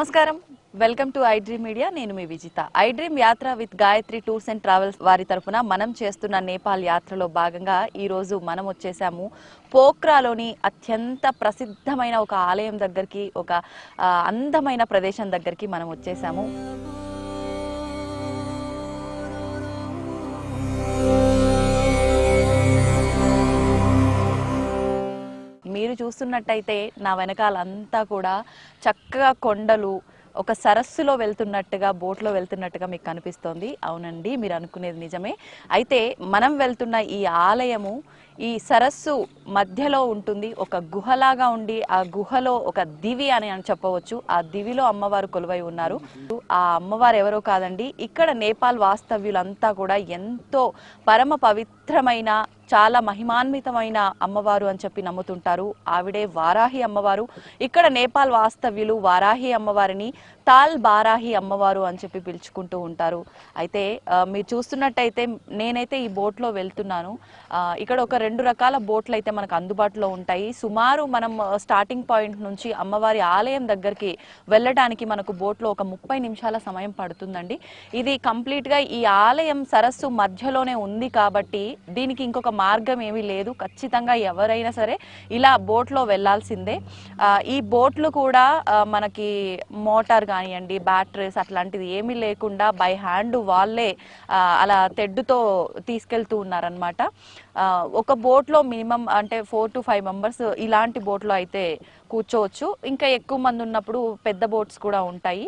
నమస్కారం, welcome to I dream media. నేను మీ Vijitha. I dream యాత్ర with Gayatri tours and travels వారి తరఫున మనం చేస్తున్న నేపాల్ యాత్రలో భాగంగా ఈరోజు మనం వచ్చేసాము పోఖ్రాలోని అత్యంత ప్రసిద్ధమైన ఒక ఆలయం దగ్గరికి, ఒక అందమైన ప్రదేశం దగ్గరికి మనం వచ్చేసాము. మీరు చూస్తున్నట్టయితే నా వెనకాలంతా కూడా చక్కగా కొండలు, ఒక సరస్సులో వెళ్తున్నట్టుగా, బోట్లో వెళ్తున్నట్టుగా మీకు కనిపిస్తోంది. అవునండి, మీరు అనుకునేది నిజమే. అయితే మనం వెళ్తున్న ఈ ఆలయము ఈ సరస్సు మధ్యలో ఉంటుంది. ఒక గుహలాగా ఉండి ఆ గుహలో ఒక దివి అని చెప్పవచ్చు. ఆ దివిలో అమ్మవారు కొలువై ఉన్నారు. ఆ అమ్మవారు ఎవరో కాదండి, ఇక్కడ నేపాల్ వాస్తవ్యులంతా కూడా ఎంతో పరమ పవిత్రమైన, చాలా మహిమాన్వితమైన అమ్మవారు అని చెప్పి నమ్ముతుంటారు. ఆవిడే వారాహి అమ్మవారు. ఇక్కడ నేపాల్ వాస్తవ్యులు వారాహి అమ్మవారిని తాల్ బారాహి అమ్మవారు అని చెప్పి పిలుచుకుంటూ ఉంటారు. అయితే మీరు చూస్తున్నట్టయితే నేనైతే ఈ బోట్లో వెళ్తున్నాను. ఇక్కడ ఒక 2 రకాల బోట్లు అయితే మనకు అందుబాటులో ఉంటాయి. సుమారు మనం స్టార్టింగ్ పాయింట్ నుంచి అమ్మవారి ఆలయం దగ్గరికి వెళ్ళడానికి మనకు బోట్లో ఒక 30 నిమిషాల సమయం పడుతుందండి. ఇది కంప్లీట్గా ఈ ఆలయం సరస్సు మధ్యలోనే ఉంది కాబట్టి దీనికి ఇంకొక మార్గం ఏమీ లేదు. ఖచ్చితంగా ఎవరైనా సరే ఇలా బోట్లో వెళ్లాల్సిందే. ఈ బోట్లు కూడా మనకి మోటార్ కానివ్వండి, బ్యాటరీస్ అట్లాంటిది ఏమీ లేకుండా బై హ్యాండ్ వాళ్ళే అలా తెడ్డుతో తీసుకెళ్తూ ఉన్నారనమాట. ఒక బోట్లో మినిమం అంటే 4 to 5 మెంబర్స్ ఇలాంటి బోట్లో అయితే కూర్చోవచ్చు. ఇంకా ఎక్కువ మంది ఉన్నప్పుడు పెద్ద బోట్స్ కూడా ఉంటాయి.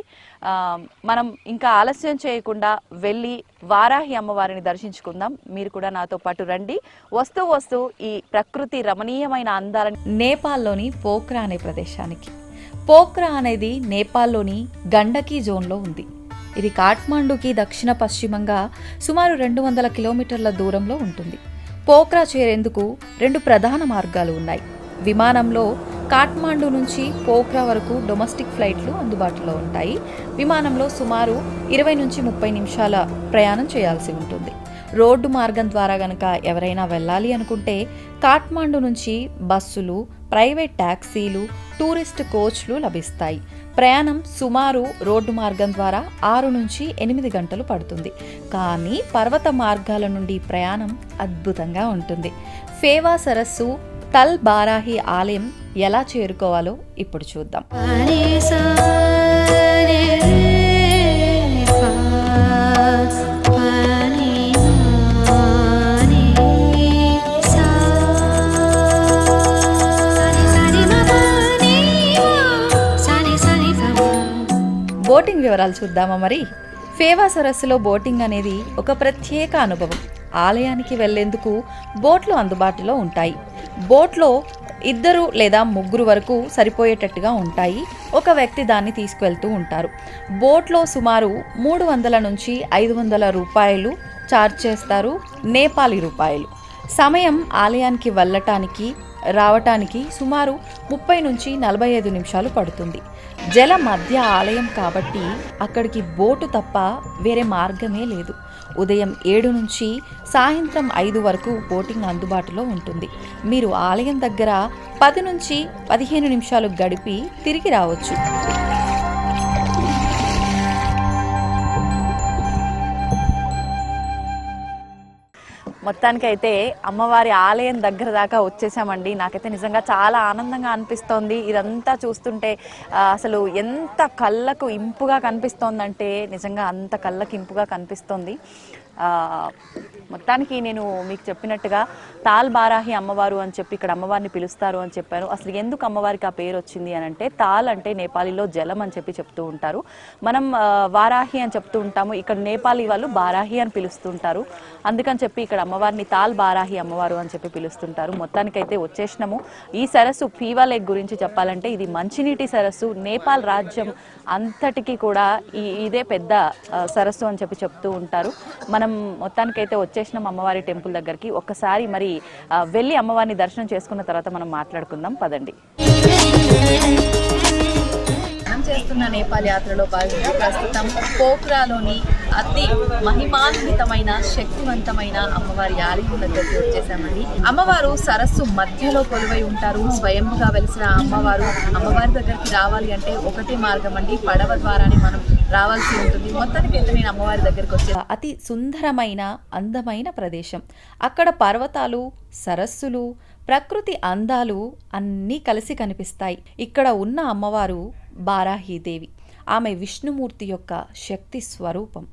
మనం ఇంకా ఆలస్యం చేయకుండా వెళ్ళి వారాహి అమ్మవారిని దర్శించుకుందాం. మీరు కూడా నాతో పాటు రండి. వస్తూ వస్తూ ఈ ప్రకృతి రమణీయమైన అందాలని నేపాల్లోని పోఖ్రా అనే ప్రదేశానికి. పోఖ్రా అనేది నేపాల్లోని గండకీ జోన్లో ఉంది. ఇది కాఠ్మండూకి దక్షిణ పశ్చిమంగా సుమారు 200 కిలోమీటర్ల దూరంలో ఉంటుంది. పోఖ్రా చేరేందుకు 2 ప్రధాన మార్గాలు ఉన్నాయి. విమానంలో కాఠ్మండూ నుంచి పోఖ్రా వరకు డొమెస్టిక్ ఫ్లైట్లు అందుబాటులో ఉంటాయి. విమానంలో సుమారు 20 నుంచి 30 నిమిషాల ప్రయాణం చేయాల్సి ఉంటుంది. రోడ్డు మార్గం ద్వారా గనక ఎవరైనా వెళ్ళాలి అనుకుంటే కాఠ్మండూ నుంచి బస్సులు, ప్రైవేట్ ట్యాక్సీలు, టూరిస్ట్ కోచ్లు లభిస్తాయి. ప్రయాణం సుమారు రోడ్డు మార్గం ద్వారా 6 నుంచి 8 గంటలు పడుతుంది. కానీ పర్వత మార్గాల నుండి ప్రయాణం అద్భుతంగా ఉంటుంది. ఫేవా సరస్సు తల్ బారాహి ఆలయం ఎలా చేరుకోవాలో ఇప్పుడు చూద్దాం. బోటింగ్ వివరాలు చూద్దామా మరి. ఫేవా సరస్సులో బోటింగ్ అనేది ఒక ప్రత్యేక అనుభవం. ఆలయానికి వెళ్లేందుకు బోట్లు అందుబాటులో ఉంటాయి. బోట్లో 2 లేదా 3 వరకు సరిపోయేటట్టుగా ఉంటాయి. ఒక వ్యక్తి దాన్ని తీసుకువెళ్తూ ఉంటారు. బోట్లో సుమారు 300 నుంచి 500 రూపాయలు ఛార్జ్ చేస్తారు, నేపాలీ రూపాయలు. సమయం ఆలయానికి వెళ్ళటానికి రావటానికి సుమారు 30 నుంచి 45 నిమిషాలు పడుతుంది. జల మధ్య ఆలయం కాబట్టి అక్కడికి బోటు తప్ప వేరే మార్గమే లేదు. ఉదయం 7 నుంచి సాయంత్రం 5 వరకు బోటింగ్ అందుబాటులో ఉంటుంది. మీరు ఆలయం దగ్గర 10 నుంచి 15 నిమిషాలు గడిపి తిరిగి రావచ్చు. మొత్తానికైతే అమ్మవారి ఆలయం దగ్గర దాకా వచ్చేసామండి. నాకైతే నిజంగా చాలా ఆనందంగా అనిపిస్తోంది. ఇదంతా చూస్తుంటే అసలు ఎంత కళ్ళకు ఇంపుగా కనిపిస్తోందంటే నిజంగా అంత కళ్ళకు ఇంపుగా కనిపిస్తోంది. మొత్తానికి నేను మీకు చెప్పినట్టుగా తాల్ బారాహి అమ్మవారు అని చెప్పి ఇక్కడ అమ్మవారిని పిలుస్తారు అని చెప్పాను. అసలు ఎందుకు అమ్మవారికి ఆ పేరు వచ్చింది అని అంటే, తాల్ అంటే నేపాలీలో జలం అని చెప్పి చెప్తూ ఉంటారు. మనం వారాహి అని చెప్తూ ఉంటాము. ఇక్కడ నేపాలీ వాళ్ళు బారాహి అని పిలుస్తుంటారు. అందుకని చెప్పి ఇక్కడ అమ్మవారిని తాల్ బారాహి అమ్మవారు అని చెప్పి పిలుస్తుంటారు. మొత్తానికైతే వచ్చేసినాము. ఈ సరస్సు ఫీవా లేక్ గురించి చెప్పాలంటే ఇది మంచినీటి సరస్సు. నేపాల్ రాజ్యం అంతటికి కూడా ఇదే పెద్ద సరస్సు అని చెప్పి చెప్తూ ఉంటారు. మనం మొత్తానికైతే వచ్చేసినాం అమ్మవారి టెంపుల్ దగ్గరికి. ఒక్కసారి మరి వెళ్ళి అమ్మవారిని దర్శనం చేసుకున్న తర్వాత మనం మాట్లాడుకుందాం, పదండి. మనం చేస్తున్న నేపాల్ యాత్రలో భాగంగా ప్రస్తుతం పోఖ్రాలోని అతి మహిమాన్వితమైన శక్తివంతమైన అమ్మవారి ఆలయం దగ్గరికి వచ్చేసామండి. అమ్మవారు సరస్సు మధ్యలో కొలువై ఉంటారు. స్వయంగా వెలిసిన అమ్మవారి దగ్గరికి రావాలి అంటే ఒకటే మార్గం అండి, పడవ ద్వారానే మనం రావాల్సి ఉంటుంది. మొత్తానికి అయితే నేను అమ్మవారి దగ్గరికి వచ్చే అతి సుందరమైన అందమైన ప్రదేశం. అక్కడ పర్వతాలు, సరస్సులు, ప్రకృతి అందాలు అన్నీ కలిసి కనిపిస్తాయి. ఇక్కడ ఉన్న అమ్మవారు బారాహీదేవి. ఆమె విష్ణుమూర్తి యొక్క శక్తి స్వరూపం.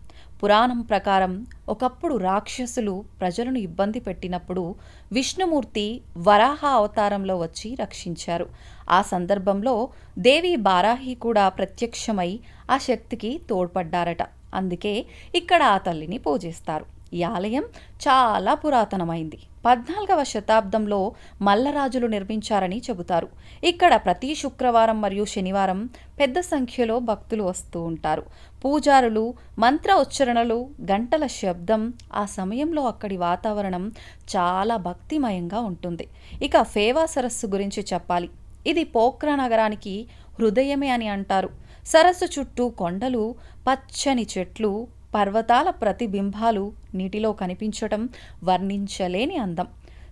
పురాణం ప్రకారం ఒకప్పుడు రాక్షసులు ప్రజలను ఇబ్బంది పెట్టినప్పుడు విష్ణుమూర్తి వరాహ అవతారంలో వచ్చి రక్షించారు. ఆ సందర్భంలో దేవి బారాహి కూడా ప్రత్యక్షమై ఆ శక్తికి తోడ్పడ్డారట. అందుకే ఇక్కడ ఆ తల్లిని పూజిస్తారు. ఈ ఆలయం చాలా పురాతనమైంది. 14వ శతాబ్దంలో మల్లరాజులు నిర్మించారని చెబుతారు. ఇక్కడ ప్రతి శుక్రవారం మరియు శనివారం పెద్ద సంఖ్యలో భక్తులు వస్తూ ఉంటారు. పూజారులు, మంత్ర ఉచ్చరణలు, గంటల శబ్దం, ఆ సమయంలో అక్కడి వాతావరణం చాలా భక్తిమయంగా ఉంటుంది. ఇక ఫేవా సరస్సు గురించి చెప్పాలి. ఇది పోఖ్రా నగరానికి హృదయమే అని అంటారు. సరస్సు చుట్టూ కొండలు, పచ్చని చెట్లు, పర్వతాల ప్రతిబింబాలు నీటిలో కనిపించటం వర్ణించలేని అందం.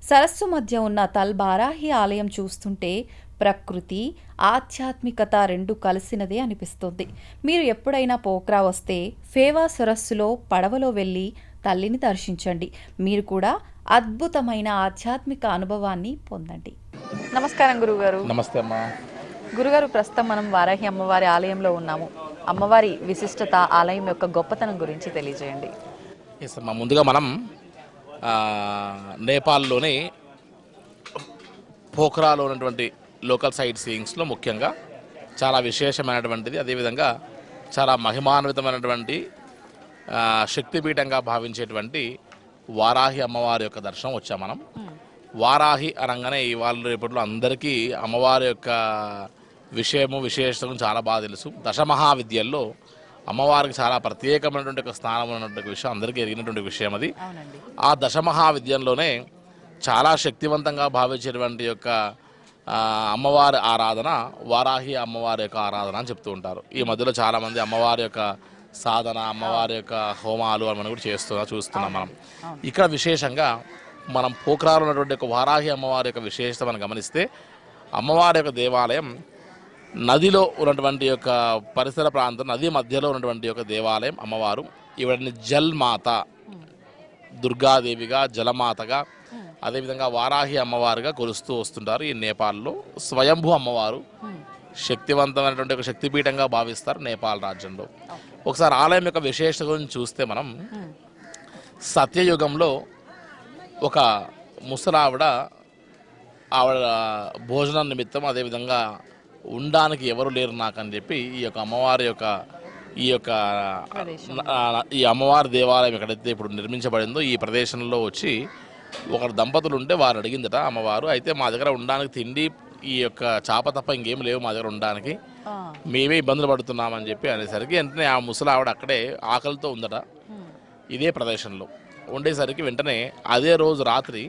సరస్సు మధ్య ఉన్న తల్బారాహి ఆలయం చూస్తుంటే ప్రకృతి, ఆధ్యాత్మికత రెండు కలిసినదే అనిపిస్తుంది. మీరు ఎప్పుడైనా పోఖ్రా వస్తే ఫేవా సరస్సులో పడవలో వెళ్ళి తల్లిని దర్శించండి. మీరు కూడా అద్భుతమైన ఆధ్యాత్మిక అనుభవాన్ని పొందండి. నమస్కారం గురుగారు. నమస్తే అమ్మా. గురుగారు, ప్రస్తుతం మనం వారాహి అమ్మవారి ఆలయంలో ఉన్నాము. అమ్మవారి విశిష్టత, ఆలయం యొక్క గొప్పతనం గురించి తెలియజేయండి. ముందుగా మనం నేపాల్లోని పోఖ్రాలో ఉన్నటువంటి లోకల్ సైట్ సీయింగ్స్లో ముఖ్యంగా చాలా విశేషమైనటువంటిది, అదేవిధంగా చాలా మహిమాన్వితమైనటువంటి శక్తిపీఠంగా భావించేటువంటి వారాహి అమ్మవారి యొక్క దర్శనం వచ్చాం మనం. వారాహి అనగానే ఇవాళ రేపట్లో అందరికీ అమ్మవారి యొక్క విశేషం చాలా బాగా తెలుసు. దశమహావిద్యల్లో అమ్మవారికి చాలా ప్రత్యేకమైనటువంటి ఒక స్థానం ఉన్నటువంటి విషయం అందరికీ ఎరిగినటువంటి విషయం అది. ఆ దశమహావిద్యంలోనే చాలా శక్తివంతంగా భావించేటువంటి యొక్క అమ్మవారి ఆరాధన వారాహి అమ్మవారి యొక్క ఆరాధన అని చెప్తూ ఉంటారు. ఈ మధ్యలో చాలామంది అమ్మవారి యొక్క సాధన, అమ్మవారి యొక్క హోమాలు అని మనం కూడా చూస్తున్నాం మనం. ఇక్కడ విశేషంగా మనం పోఖ్రాలో ఉన్నటువంటి ఒక వారాహి అమ్మవారి యొక్క విశేషత మనం గమనిస్తే, అమ్మవారి యొక్క దేవాలయం నదిలో ఉన్నటువంటి యొక్క పరిసర ప్రాంతం, నది మధ్యలో ఉన్నటువంటి యొక్క దేవాలయం అమ్మవారు. ఈవిడని జల్మాత, దుర్గాదేవిగా, జలమాతగా, అదేవిధంగా వారాహి అమ్మవారుగా కొలుస్తూ వస్తుంటారు. ఈ నేపాల్లో స్వయంభూ అమ్మవారు శక్తివంతమైనటువంటి ఒక శక్తిపీఠంగా భావిస్తారు నేపాల్ రాజ్యంలో. ఒకసారి ఆలయం యొక్క విశేషత గురించి చూస్తే మనం, సత్యయుగంలో ఒక ముసలావిడ ఆవిడ భోజనం నిమిత్తం, అదేవిధంగా ఉండడానికి ఎవరు లేరు నాకని చెప్పి ఈ యొక్క అమ్మవారి యొక్క ఈ అమ్మవారి దేవాలయం ఎక్కడైతే ఇప్పుడు నిర్మించబడిందో ఈ ప్రదేశంలో వచ్చి ఒకరు దంపతులు ఉంటే వారు అడిగిందట అమ్మవారు, అయితే మా దగ్గర ఉండడానికి తిండి ఈ యొక్క చాప తప్ప ఇంకేం లేవు మా దగ్గర ఉండడానికి, మేమే ఇబ్బందులు పడుతున్నామని చెప్పి అనేసరికి వెంటనే ఆ ముసలావిడ అక్కడే ఆకలితో ఉందట ఇదే ప్రదేశంలో. ఉండేసరికి వెంటనే అదే రోజు రాత్రి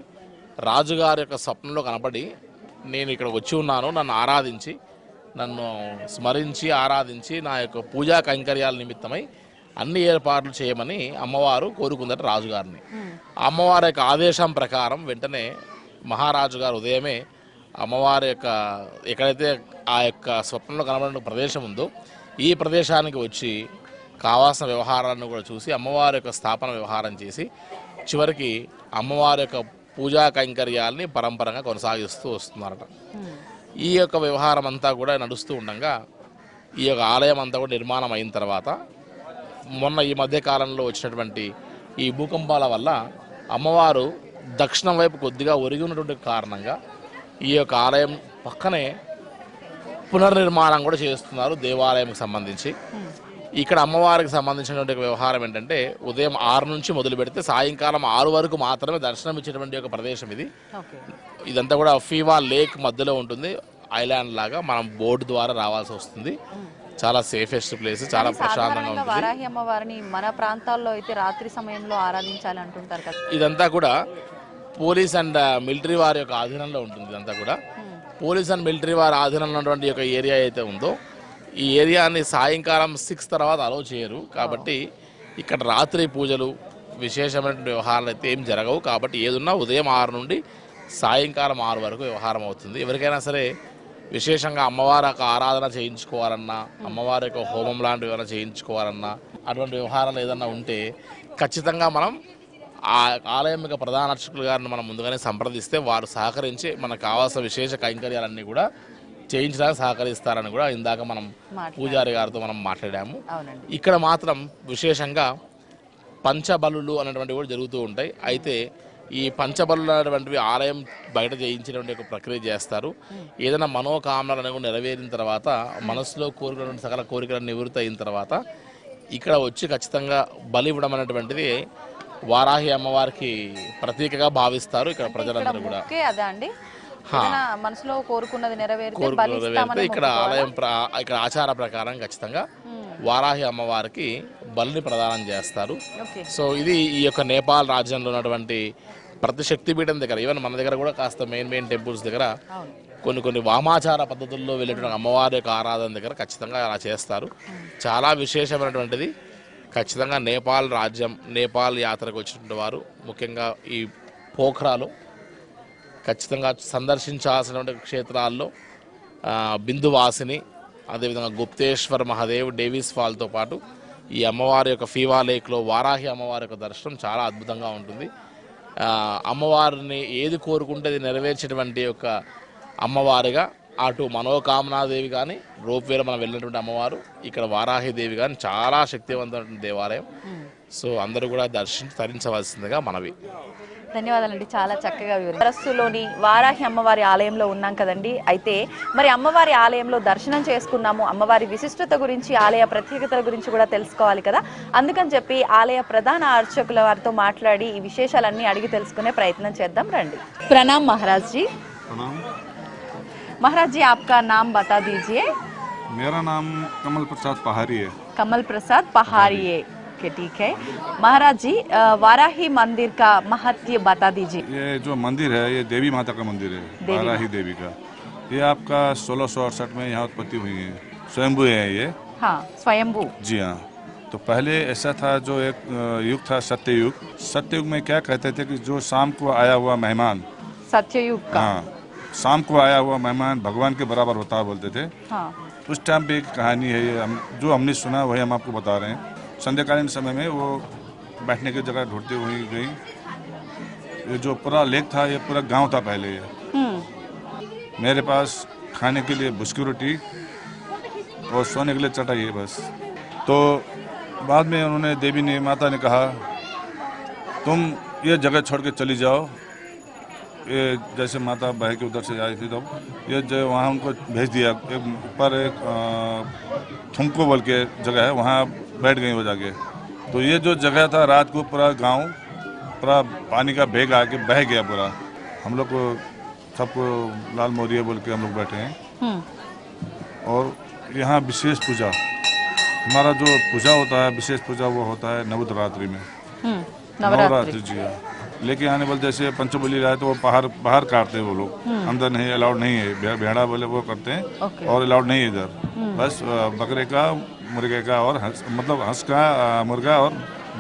రాజుగారి యొక్క స్వప్నంలో కనపడి, నేను ఇక్కడ వచ్చి ఉన్నాను, నన్ను ఆరాధించి, నన్ను స్మరించి ఆరాధించి నా యొక్క పూజా కైంకర్యాల నిమిత్తమై అన్ని ఏర్పాట్లు చేయమని అమ్మవారు కోరుకుందట రాజుగారిని. అమ్మవారి యొక్క ఆదేశం ప్రకారం వెంటనే మహారాజు గారు ఉదయమే అమ్మవారి యొక్క ఎక్కడైతే ఆ యొక్క స్వప్నంలో కనబడిన ప్రదేశం ఉందో ఈ ప్రదేశానికి వచ్చి కావాల్సిన వ్యవహారాలను కూడా చూసి అమ్మవారి యొక్క స్థాపన వ్యవహారం చేసి చివరికి అమ్మవారి యొక్క పూజా కైంకర్యాలని పరంపరంగా కొనసాగిస్తూ వస్తున్నారట. ఈ యొక్క వ్యవహారం అంతా కూడా నడుస్తూ ఉండగా ఈ యొక్క ఆలయం అంతా కూడా నిర్మాణం అయిన తర్వాత మొన్న ఈ మధ్య కాలంలో వచ్చినటువంటి ఈ భూకంపాల వల్ల అమ్మవారు దక్షిణం వైపు కొద్దిగా ఒరిగి ఉన్నటువంటి కారణంగా ఈ యొక్క ఆలయం పక్కనే పునర్నిర్మాణం కూడా చేస్తున్నారు దేవాలయంకి సంబంధించి. ఇక్కడ అమ్మవారికి సంబంధించినటువంటి వ్యవహారం ఏంటంటే, ఉదయం 6 నుంచి మొదలు పెడితే సాయంకాలం 6 వరకు మాత్రమే దర్శనం ఇచ్చేటువంటి ఒక ప్రదేశం ఇది. ఇదంతా కూడా ఫీవా లేక్ మధ్యలో ఉంటుంది, ఐలాండ్ లాగా. మనం బోర్డు ద్వారా రావాల్సి వస్తుంది. చాలా సేఫెస్ట్ ప్లేస్, చాలా ప్రశాంతంగా ఉంటుంది. వారాహి అమ్మవారిని మన ప్రాంతాల్లో అయితే రాత్రి సమయంలో ఆరాధించాలి అంటుంటారు కదా. ఇదంతా కూడా పోలీస్ అండ్ మిలిటరీ వారి యొక్క ఆధీనంలో ఉంటుంది. ఇదంతా కూడా పోలీస్ అండ్ మిలిటరీ వారి ఆధీనంలో ఉన్నటువంటి యొక్క ఏరియా అయితే ఉందో ఈ ఏరియాని సాయంకాలం 6 తర్వాత అలౌ చేయరు. కాబట్టి ఇక్కడ రాత్రి పూజలు విశేషమైన వ్యవహారాలు అయితే ఏం జరగవు. కాబట్టి ఏదున్నా ఉదయం 6 నుండి సాయంకాలం 6 వరకు వ్యవహారం అవుతుంది. ఎవరికైనా సరే విశేషంగా అమ్మవారి యొక్క ఆరాధన చేయించుకోవాలన్నా, అమ్మవారి యొక్క హోమం లాంటివి ఏమైనా చేయించుకోవాలన్నా, అటువంటి వ్యవహారాలు ఏదన్నా ఉంటే ఖచ్చితంగా మనం ఆ ఆలయం యొక్క ప్రధాన అర్చకులు గారిని మనం ముందుగానే సంప్రదిస్తే వారు సహకరించి మనకు కావాల్సిన విశేష కైంకర్యాలన్నీ కూడా చేయించడానికి సహకరిస్తారని కూడా ఇందాక మనం పూజారి గారితో మనం మాట్లాడాము. ఇక్కడ మాత్రం విశేషంగా పంచబలులు అనేటువంటివి కూడా జరుగుతూ ఉంటాయి. అయితే ఈ పంచబలులు అనేటువంటివి ఆలయం బయట చేయించినటువంటి ఒక ప్రక్రియ చేస్తారు. ఏదైనా మనోకామనలు అనేవి నెరవేరిన తర్వాత, మనసులో కోరికటువంటి సకల కోరికలను నివృత్తి అయిన తర్వాత ఇక్కడ వచ్చి ఖచ్చితంగా బలి ఇవ్వడం అనేటువంటిది వారాహి అమ్మవారికి ప్రతీకగా భావిస్తారు ఇక్కడ ప్రజలందరూ కూడా. మనసులో కోరుకున్నది నెరవేరితే ఇక్కడ ఆలయం ఇక్కడ ఆచార ప్రకారం ఖచ్చితంగా వారాహి అమ్మవారికి బలిని ప్రదానం చేస్తారు. సో ఇది ఈ యొక్క నేపాల్ రాజ్యంలో ఉన్నటువంటి ప్రతి శక్తిపీఠం దగ్గర, ఈవెన్ మన దగ్గర కూడా కాస్త మెయిన్ టెంపుల్స్ దగ్గర కొన్ని వామాచార పద్ధతుల్లో వెళ్ళేటువంటి అమ్మవారి యొక్క ఆరాధన దగ్గర ఖచ్చితంగా అలా చేస్తారు. చాలా విశేషమైనటువంటిది. ఖచ్చితంగా నేపాల్ రాజ్యం, నేపాల్ యాత్రకు వచ్చినటువంటి వారు ముఖ్యంగా ఈ పోఖ్రాలో ఖచ్చితంగా సందర్శించాల్సినటువంటి క్షేత్రాల్లో బిందువాసిని, అదేవిధంగా గుప్తేశ్వర్ మహాదేవ్, డేవిస్ ఫాల్తో పాటు ఈ అమ్మవారి యొక్క ఫీవా లేక్లో వారాహి అమ్మవారి యొక్క దర్శనం చాలా అద్భుతంగా ఉంటుంది. అమ్మవారిని ఏది కోరుకుంటే అది నెరవేర్చేటువంటి యొక్క అమ్మవారిగా అటు మనోకామనాదేవి కానీ, రోప్వేలో మనం వెళ్ళినటువంటి అమ్మవారు, ఇక్కడ వారాహిదేవి కానీ చాలా శక్తివంతమైన దేవాలయం. సో అందరూ కూడా తరించవలసిందిగా మనవి. ధన్యవాదాలండి, చాలా చక్కగా సరస్సులోని వారాహి అమ్మవారి ఆలయంలో ఉన్నాం కదండి. అయితే మరి అమ్మవారి ఆలయంలో దర్శనం చేసుకున్నాము, అమ్మవారి విశిష్టత గురించి, ఆలయ ప్రత్యేకతల గురించి కూడా తెలుసుకోవాలి కదా. అందుకని చెప్పి ఆలయ ప్రధాన అర్చకుల వారితో మాట్లాడి ఈ విశేషాలన్నీ అడిగి తెలుసుకునే ప్రయత్నం చేద్దాం రండి. ప్రణామ్ महाराज जी. महाराज जी, आपका नाम बता दीजिए. मेरा नाम कमल प्रसाद पहाड़ी है. कमल प्रसाद पहाड़ी है, ठीक है. महाराज जी, वाराही मंदिर का महत्व बता दीजिए. ये जो मंदिर है ये देवी माता का मंदिर है, वाराही देवी का. ये आपका 1668 में यहाँ उत्पत्ति हुई है. स्वयंभू है ये. हाँ, स्वयंभू. जी हाँ. तो पहले ऐसा था, जो एक युग था सत्ययुग. सत्ययुग में क्या कहते थे कि जो शाम को आया हुआ मेहमान, सत्ययुग का, हाँ, शाम को आया हुआ मेहमान भगवान के बराबर होता है बोलते थे. हाँ. उस टाइम पे एक कहानी है ये, जो हमने सुना वही हम आपको बता रहे हैं. संध्याकालीन समय में वो बैठने की जगह ढूंढती हुई गई. ये जो पूरा लेक था ये पूरा गांव था पहले. ये मेरे पास खाने के लिए बुस्की रोटी और सोने के लिए चटाई है बस. तो बाद में उन्होंने, देवी ने, माता ने कहा तुम ये जगह छोड़ के चली जाओ. ये जैसे माता बह के उधर से आई थी, तब ये जो वहाँ उनको भेज दिया. एक ऊपर एक थुमको बोल के जगह है, वहाँ बैठ गई वो जाके. तो ये जो जगह था, रात को पूरा गांव पूरा पानी का बेग आके बह गया पूरा. हम लोग को सबको लाल मोरिया बोल के हम लोग बैठे हैं. और यहाँ विशेष पूजा, हमारा जो पूजा होता है, विशेष पूजा वो होता है नवरात्रि में. नवरात्रि जी हाँ. लेके आने बोलते, जैसे पंचबली रहा है तो वो बाहर काटते हैं वो लोग, अंदर नहीं, अलाउड नहीं है. भेड़ा बोले वो करते हैं. और अलाउड नहीं है इधर. बस बकरे का, मुर्गे का और मतलब हंस का, मुर्गा और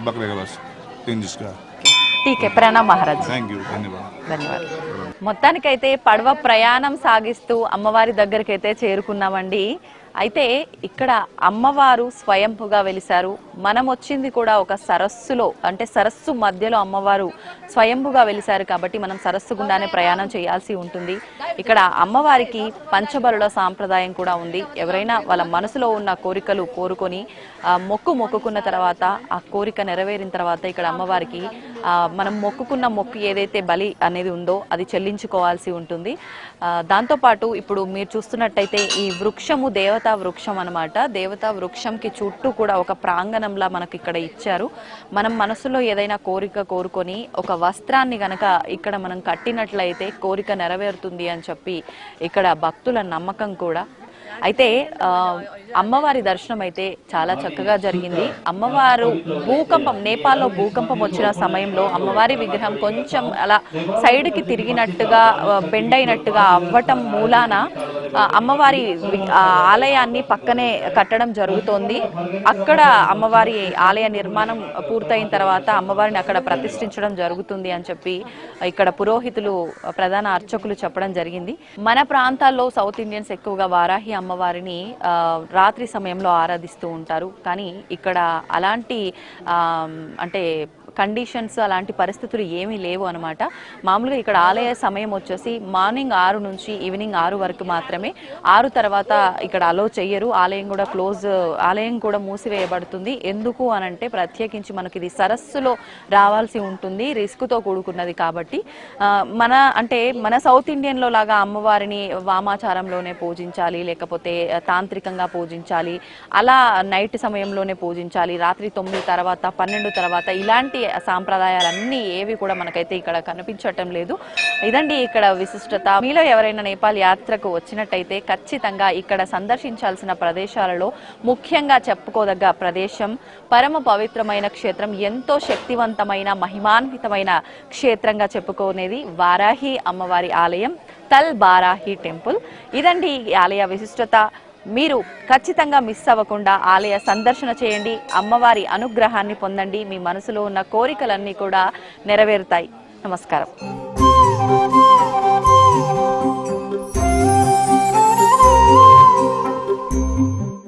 बकरे का, बस 3 जिसका. ठीक है, प्रणाम महाराज. థ్యాంక్ యూ, ధన్యవాదాలు. మొత్తానికైతే పడవ ప్రయాణం సాగిస్తూ అమ్మవారి దగ్గరికైతే చేరుకున్నామండి. అయితే ఇక్కడ అమ్మవారు స్వయంపుగా వెలిశారు. మనం వచ్చింది కూడా ఒక సరస్సులో, అంటే సరస్సు మధ్యలో అమ్మవారు స్వయంపుగా వెలిశారు కాబట్టి మనం సరస్సు గుండానే ప్రయాణం చేయాల్సి ఉంటుంది. ఇక్కడ అమ్మవారికి పంచబలుల సాంప్రదాయం కూడా ఉంది. ఎవరైనా వాళ్ళ మనసులో ఉన్న కోరికలు కోరుకొని మొక్కుకున్న తర్వాత ఆ కోరిక నెరవేరిన తర్వాత ఇక్కడ అమ్మవారికి మనం మొక్కుకున్న మొక్కు ఏదైతే బలి అనేది ఉందో అది చెల్లించుకోవాల్సి ఉంటుంది. దాంతోపాటు ఇప్పుడు మీరు చూస్తున్నట్టయితే ఈ వృక్షము దేవతా వృక్షం అన్నమాట. దేవతా వృక్షంకి చుట్టూ కూడా ఒక ప్రాంగణంలా మనకి ఇక్కడ ఇచ్చారు. మనం మనసులో ఏదైనా కోరిక కోరుకొని ఒక వస్త్రాన్ని గనక ఇక్కడ మనం కట్టినట్లయితే కోరిక నెరవేరుతుంది అని చెప్పి ఇక్కడ భక్తుల నమ్మకం కూడా. అయితే అమ్మవారి దర్శనం అయితే చాలా చక్కగా జరిగింది. అమ్మవారు భూకంపం, నేపాల్లో భూకంపం వచ్చిన సమయంలో అమ్మవారి విగ్రహం కొంచెం అలా సైడ్కి తిరిగినట్టుగా బెండ్ అయినట్టుగా అవ్వటం మూలాన అమ్మవారి ఆలయాన్ని పక్కనే కట్టడం జరుగుతోంది. అక్కడ అమ్మవారి ఆలయ నిర్మాణం పూర్తయిన తర్వాత అమ్మవారిని అక్కడ ప్రతిష్ఠించడం జరుగుతుంది అని చెప్పి ఇక్కడ పురోహితులు, ప్రధాన అర్చకులు చెప్పడం జరిగింది. మన ప్రాంతాల్లో సౌత్ ఇండియన్స్ ఎక్కువగా వారాహి అమ్మవారిని రాత్రి సమయంలో ఆరాధిస్తూ ఉంటారు. కానీ ఇక్కడ అలాంటి అంటే కండిషన్స్, అలాంటి పరిస్థితులు ఏమీ లేవు అనమాట. మామూలుగా ఇక్కడ ఆలయ సమయం వచ్చేసి మార్నింగ్ 6 నుంచి ఈవినింగ్ 6 వరకు మాత్రమే. 6 తర్వాత ఇక్కడ అలో చెయ్యరు. ఆలయం కూడా ఆలయం కూడా మూసివేయబడుతుంది. ఎందుకు అనంటే ప్రత్యేకించి మనకి ఇది సరస్సులో రావాల్సి ఉంటుంది, రిస్క్తో కూడుకున్నది కాబట్టి. మన సౌత్ ఇండియన్లో లాగా అమ్మవారిని వామాచారంలోనే పూజించాలి, లేకపోతే తాంత్రికంగా పూజించాలి, అలా నైట్ సమయంలోనే పూజించాలి, రాత్రి 9 తర్వాత 12 తర్వాత ఇలాంటి సాంప్రదాయాలన్నీ ఏవి కూడా మనకైతే ఇక్కడ కనిపించటం లేదు. ఇదండి ఇక్కడ విశిష్టత. మీలో ఎవరైనా నేపాల్ యాత్రకు వచ్చినట్టయితే ఖచ్చితంగా ఇక్కడ సందర్శించాల్సిన ప్రదేశాలలో ముఖ్యంగా చెప్పుకోదగ్గ ప్రదేశం, పరమ పవిత్రమైన క్షేత్రం, ఎంతో శక్తివంతమైన మహిమాన్వితమైన క్షేత్రంగా చెప్పుకునేది వారాహి అమ్మవారి ఆలయం, తల్ బారాహి టెంపుల్. ఇదండి ఈ ఆలయ విశిష్టత. మీరు ఖచ్చితంగా మిస్ అవ్వకుండా ఆలయ సందర్శన చేయండి, అమ్మవారి అనుగ్రహాన్ని పొందండి, మీ మనసులో ఉన్న కోరికలన్నీ కూడా నెరవేరుతాయి. నమస్కారం.